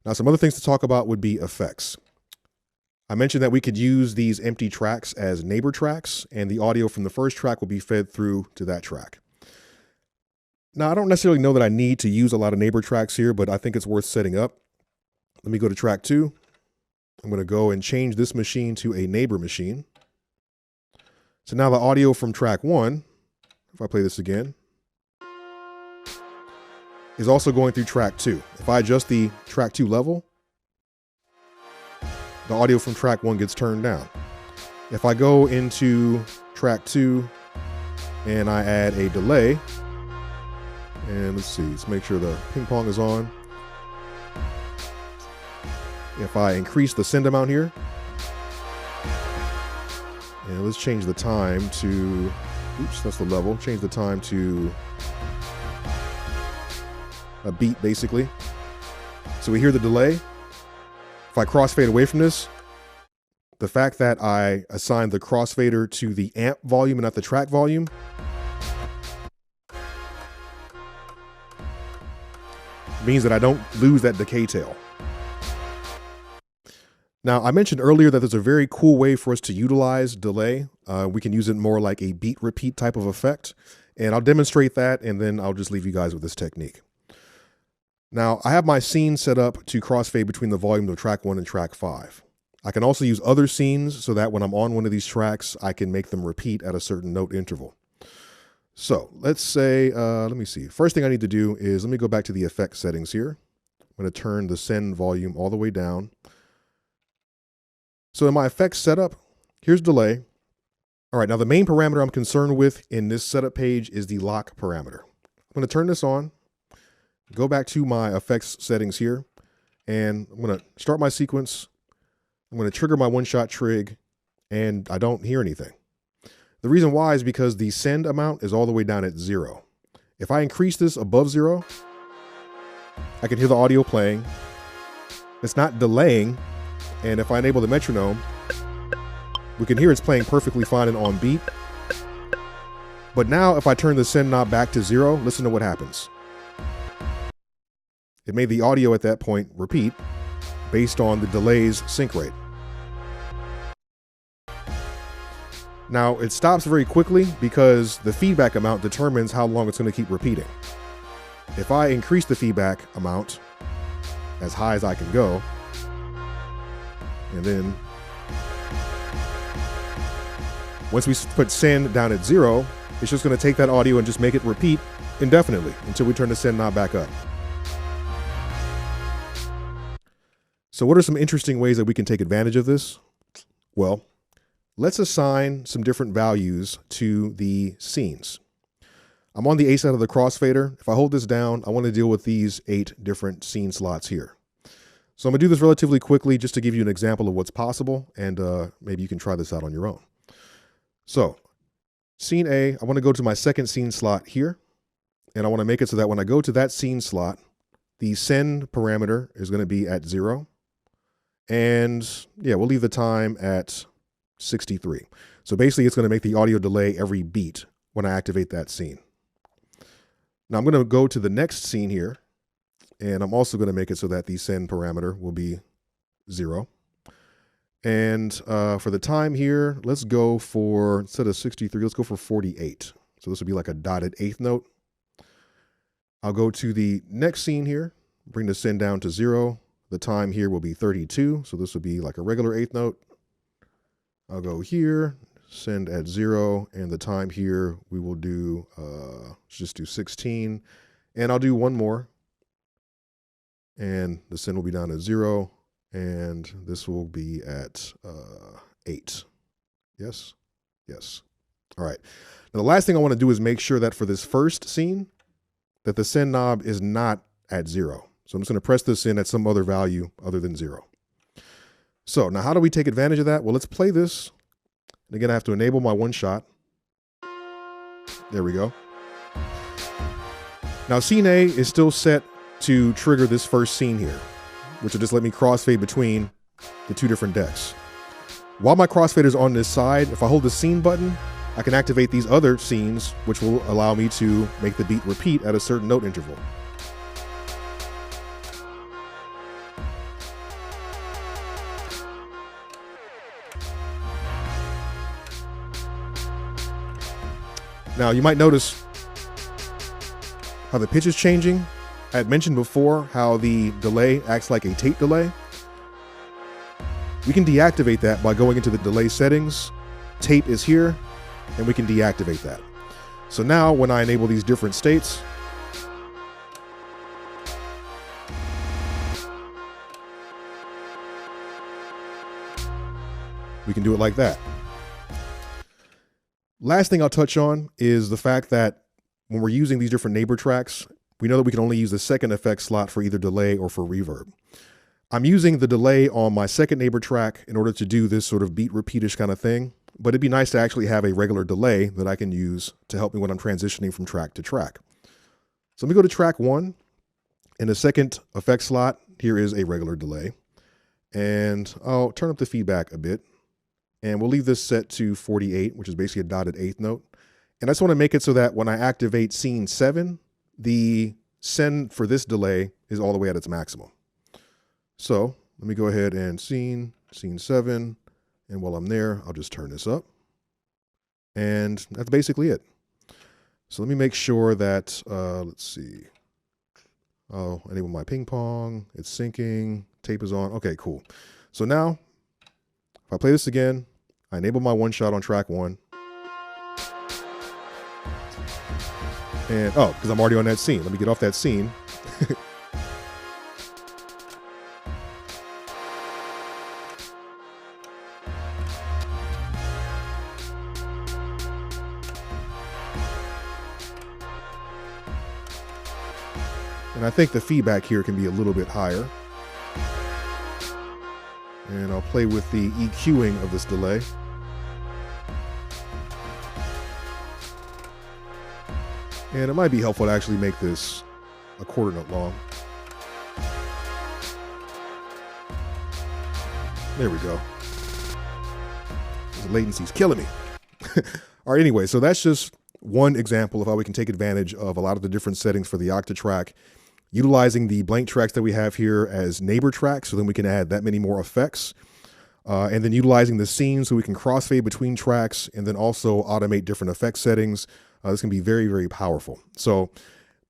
Now, some other things to talk about would be effects. I mentioned that we could use these empty tracks as neighbor tracks, and the audio from the first track will be fed through to that track. Now, I don't necessarily know that I need to use a lot of neighbor tracks here, but I think it's worth setting up. Let me go to track 2. I'm going to go and change this machine to a neighbor machine. So now the audio from track 1, if I play this again, is also going through track 2. If I adjust the track 2 level, the audio from track 1 gets turned down. If I go into track 2 and I add a delay, and let's make sure the ping pong is on. If I increase the send amount here, and let's change the time to, that's the level, change the time to a beat basically. So we hear the delay. If I crossfade away from this, the fact that I assigned the crossfader to the amp volume and not the track volume means that I don't lose that decay tail. Now, I mentioned earlier that there's a very cool way for us to utilize delay. We can use it more like a beat repeat type of effect, and I'll demonstrate that, and then I'll just leave you guys with this technique. Now, I have my scene set up to crossfade between the volume of track 1 and track 5. I can also use other scenes so that when I'm on one of these tracks, I can make them repeat at a certain note interval. So let's say, let me see. First thing I need to do is let me go back to the effect settings here. I'm going to turn the send volume all the way down. So in my effects setup, here's delay. All right, now the main parameter I'm concerned with in this setup page is the lock parameter. I'm going to turn this on, go back to my effects settings here, and I'm going to start my sequence. I'm going to trigger my one-shot trig, and I don't hear anything. The reason why is because the send amount is all the way down at 0. If I increase this above 0, I can hear the audio playing. It's not delaying. And if I enable the metronome, we can hear it's playing perfectly fine and on beat. But now if I turn the send knob back to 0, listen to what happens. It made the audio at that point repeat based on the delay's sync rate. Now it stops very quickly because the feedback amount determines how long it's going to keep repeating. If I increase the feedback amount as high as I can go, and then once we put send down at 0, it's just going to take that audio and just make it repeat indefinitely until we turn the send knob back up. So what are some interesting ways that we can take advantage of this? Well, let's assign some different values to the scenes. I'm on the A side of the crossfader. If I hold this down, I want to deal with these 8 different scene slots here. So I'm going to do this relatively quickly just to give you an example of what's possible, and maybe you can try this out on your own. So scene A, I want to go to my second scene slot here, and I want to make it so that when I go to that scene slot, the send parameter is going to be at 0. And yeah, we'll leave the time at 63. So basically it's going to make the audio delay every beat when I activate that scene. Now I'm going to go to the next scene here, and I'm also going to make it so that the send parameter will be 0. And for the time here, let's go for, instead of 63, let's go for 48. So this would be like a dotted 8th note. I'll go to the next scene here, bring the send down to 0. The time here will be 32. So this would be like a regular 8th note. I'll go here, send at 0, and the time here we will do, let's just do 16. And I'll do one more. And the send will be down at 0, and this will be at 8. Yes? Yes. All right. Now the last thing I want to do is make sure that for this first scene, that the send knob is not at 0. So I'm just going to press this in at some other value other than 0. So now how do we take advantage of that? Well, let's play this. And again, I have to enable my one shot. There we go. Now scene A is still set to trigger this first scene here, which will just let me crossfade between the 2 different decks. While my crossfader is on this side, if I hold the scene button, I can activate these other scenes, which will allow me to make the beat repeat at a certain note interval. Now you might notice how the pitch is changing. I had mentioned before how the delay acts like a tape delay. We can deactivate that by going into the delay settings. Tape is here, and we can deactivate that. So now when I enable these different states, we can do it like that. Last thing I'll touch on is the fact that when we're using these different neighbor tracks, we know that we can only use the second effect slot for either delay or for reverb. I'm using the delay on my second neighbor track in order to do this sort of beat repeatish kind of thing, but it'd be nice to actually have a regular delay that I can use to help me when I'm transitioning from track to track. So let me go to track 1. In the second effect slot, here is a regular delay. And I'll turn up the feedback a bit. And we'll leave this set to 48, which is basically a dotted eighth note. And I just want to make it so that when I activate scene 7, the send for this delay is all the way at its maximum. So let me go ahead and scene 7. And while I'm there, I'll just turn this up. And that's basically it. So let me make sure that, let's see. I'll enable my ping pong. It's syncing. Tape is on. Okay, cool. So now, if I play this again, I enable my one shot on track 1. And, oh, because I'm already on that scene. Let me get off that scene. And I think the feedback here can be a little bit higher. And I'll play with the EQing of this delay. And it might be helpful to actually make this a quarter note long. There we go. The latency's killing me. All right, anyway, so that's just one example of how we can take advantage of a lot of the different settings for the Octatrack, utilizing the blank tracks that we have here as neighbor tracks, so then we can add that many more effects. And then utilizing the scene so we can crossfade between tracks and then also automate different effect settings. This can be very, very powerful. So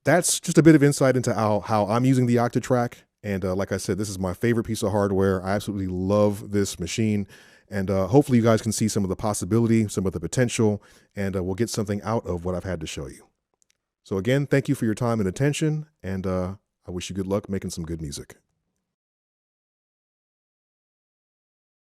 that's just a bit of insight into how I'm using the Octatrack. And like I said, this is my favorite piece of hardware. I absolutely love this machine. And hopefully you guys can see some of the possibility, some of the potential, and we'll get something out of what I've had to show you. So again, thank you for your time and attention. And I wish you good luck making some good music.